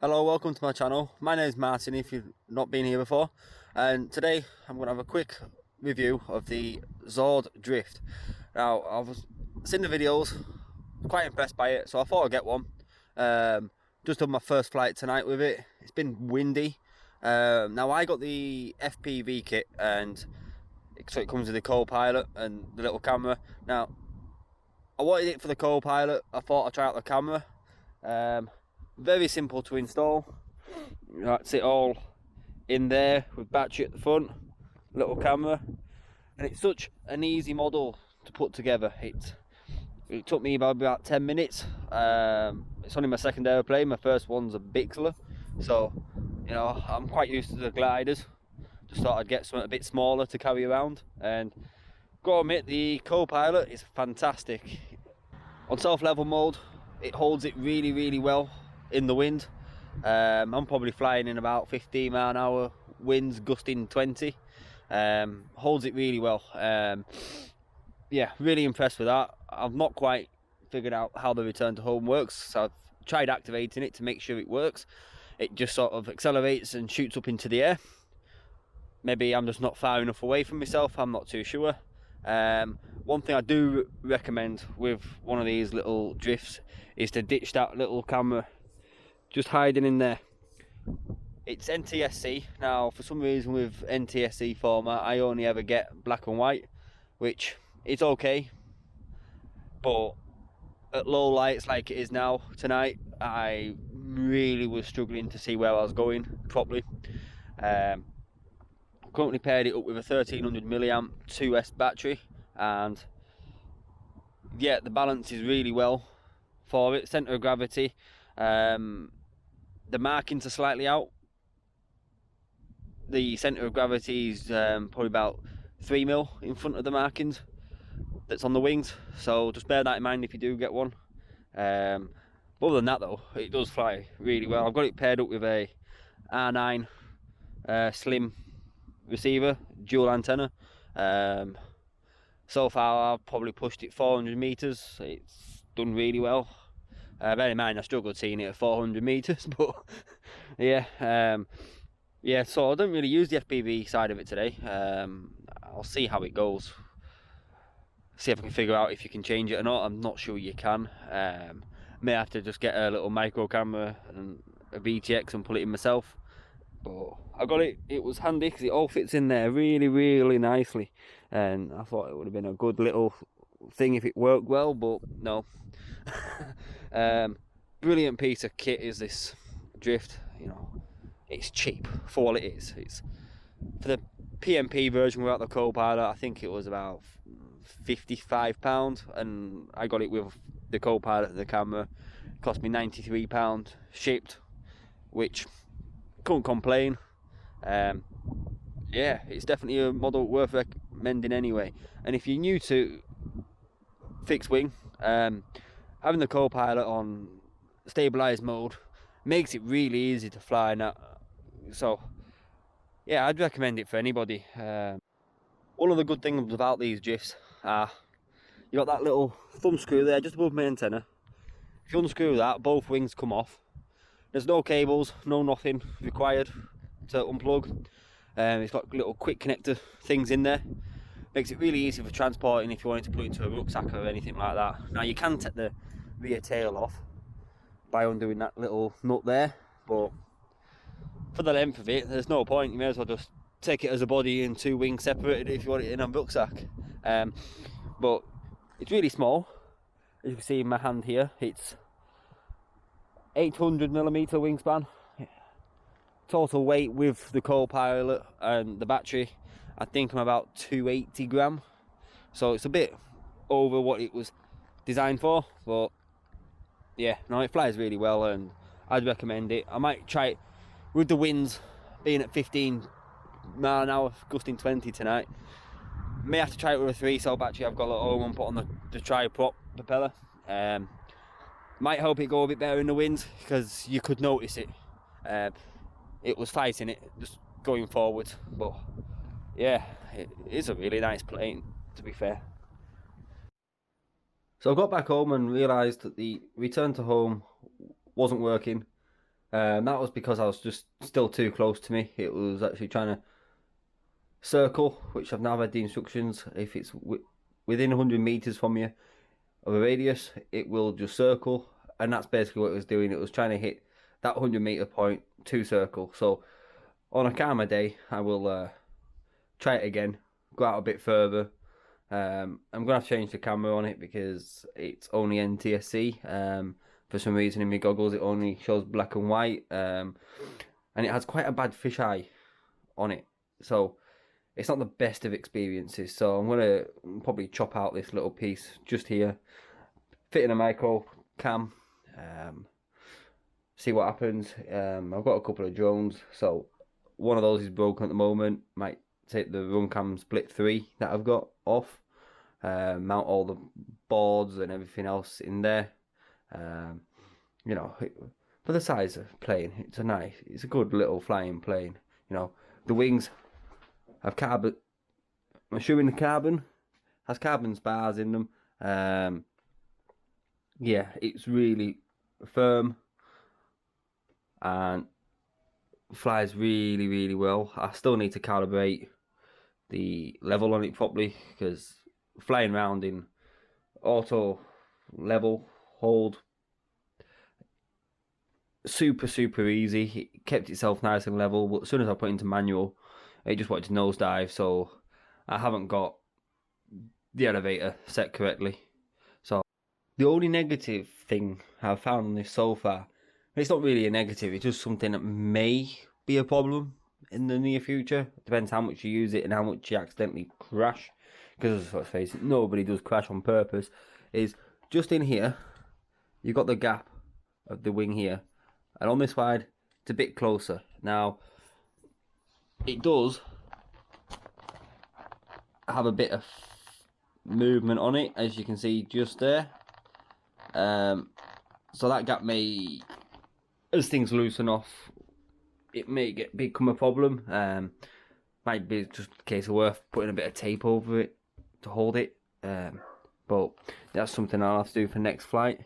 Hello, welcome to my channel. My name is Martin if you've not been here before, and today I'm going to have a quick review of the ZOHD Drift. Now, I've seen the videos, quite impressed by it, so I thought I'd get one. Just done my first flight tonight with it. It's been windy. Now I got the FPV kit, and so it comes with the co-pilot and the little camera. Now, I wanted it for the co-pilot. I thought I'd try out the camera. Very simple to install. That's it all in there with battery at the front, little camera, and it's such an easy model to put together. It took me about 10 minutes. It's only my second aeroplane. My first one's a Bixler, so you know I'm quite used to the gliders. Just thought I'd get something a bit smaller to carry around, and gotta admit the co-pilot is fantastic. On self-level mode, it holds it really well in the wind. I'm probably flying in about 15 mile an hour winds, gusting 20. Holds it really well. Yeah, really impressed with that. I've not quite figured out how the return to home works, so I've tried activating it to make sure it works. It just sort of accelerates and shoots up into the air. Maybe I'm just not far enough away from myself, I'm not too sure. One thing I do recommend with one of these little drifts is to ditch that little camera just hiding in there. It's NTSC. Now for some reason with NTSC format I only ever get black and white, which is okay, but at low lights like it is now tonight, I really was struggling to see where I was going properly. Currently paired it up with a 1300 milliamp 2S battery, and yeah, the balance is really well for it. Center of gravity, the markings are slightly out. The center of gravity is probably about 3 mil in front of the markings that's on the wings, so just bear that in mind if you do get one. Other than that though, it does fly really well. I've got it paired up with a R9 slim receiver, dual antenna. So far I've probably pushed it 400 meters. It's done really well. Bear in mind I struggled seeing it at 400 meters, but yeah, yeah. So I don't really use the FPV side of it today. I'll see how it goes. See if I can figure out if you can change it or not. I'm not sure you can. May have to just get a little micro camera and a VTX and put it in myself. But I got it. It was handy because it all fits in there really nicely, and I thought it would have been a good little thing if it worked well, but no. Brilliant piece of kit is this Drift. You know, it's cheap for what it is. It's for the PMP version without the co-pilot. I think it was about £55, and I got it with the co-pilot and the camera. It cost me £93 shipped, which couldn't complain. Yeah, it's definitely a model worth recommending anyway. And if you're new to fixed wing, having the co-pilot on stabilized mode makes it really easy to fly now. So yeah, I'd recommend it for anybody. One of the good things about these drifts are you got that little thumb screw there just above my antenna. If you unscrew that, both wings come off. There's no cables, no nothing required to unplug. It's got little quick connector things in there. Makes it really easy for transporting if you wanted to put it into a rucksack or anything like that. Now you can take the rear tail off by undoing that little nut there, but for the length of it, there's no point. You may as well just take it as a body and 2 wings separated if you want it in a rucksack. But it's really small. As you can see in my hand here, it's 800mm wingspan. Total weight with the co-pilot and the battery, I think I'm about 280 gram. So it's a bit over what it was designed for, but yeah, no, it flies really well and I'd recommend it. I might try it with the winds being at 15 mile an hour, gusting 20 tonight. May have to try it with a 3-cell battery I've got at home and put on the tri-prop propeller. Might help it go a bit better in the wind because you could notice it. It was fighting it just going forward, but yeah, it is a really nice plane, to be fair. So I got back home and realised that the return to home wasn't working. That was because I was just still too close to me. It was actually trying to circle, which I've now read the instructions. If it's within 100 meters from you of a radius, it will just circle, and that's basically what it was doing. It was trying to hit that 100-meter point to circle. So on a calmer day, I will try it again, go out a bit further. I'm gonna have to change the camera on it because it's only NTSC. For some reason in my goggles it only shows black and white, and it has quite a bad fisheye on it, so it's not the best of experiences. So I'm gonna probably chop out this little piece just here, fit in a micro cam, see what happens. I've got a couple of drones, so one of those is broken at the moment. Might take the Runcam Split 3 that I've got off, mount all the boards and everything else in there. You know, for the size of plane, it's a good little flying plane. You know, the wings have carbon. I'm assuming the carbon has carbon spars in them. Yeah, it's really firm and flies really, really well. I still need to calibrate the level on it properly, because flying around in auto level hold, super easy. It kept itself nice and level, but as soon as I put it into manual, it just wanted to nosedive. So I haven't got the elevator set correctly. So the only negative thing I've found on this so far, it's not really a negative, it's just something that may be a problem in the near future. It depends how much you use it and how much you accidentally crash, because let's face it, nobody does crash on purpose. Is just in here, you've got the gap of the wing here, and on this side it's a bit closer. Now it does have a bit of movement on it, as you can see just there. So that gap may, as things loosen off, it may become a problem. Might be just a case of worth putting a bit of tape over it to hold it. But that's something I'll have to do for next flight.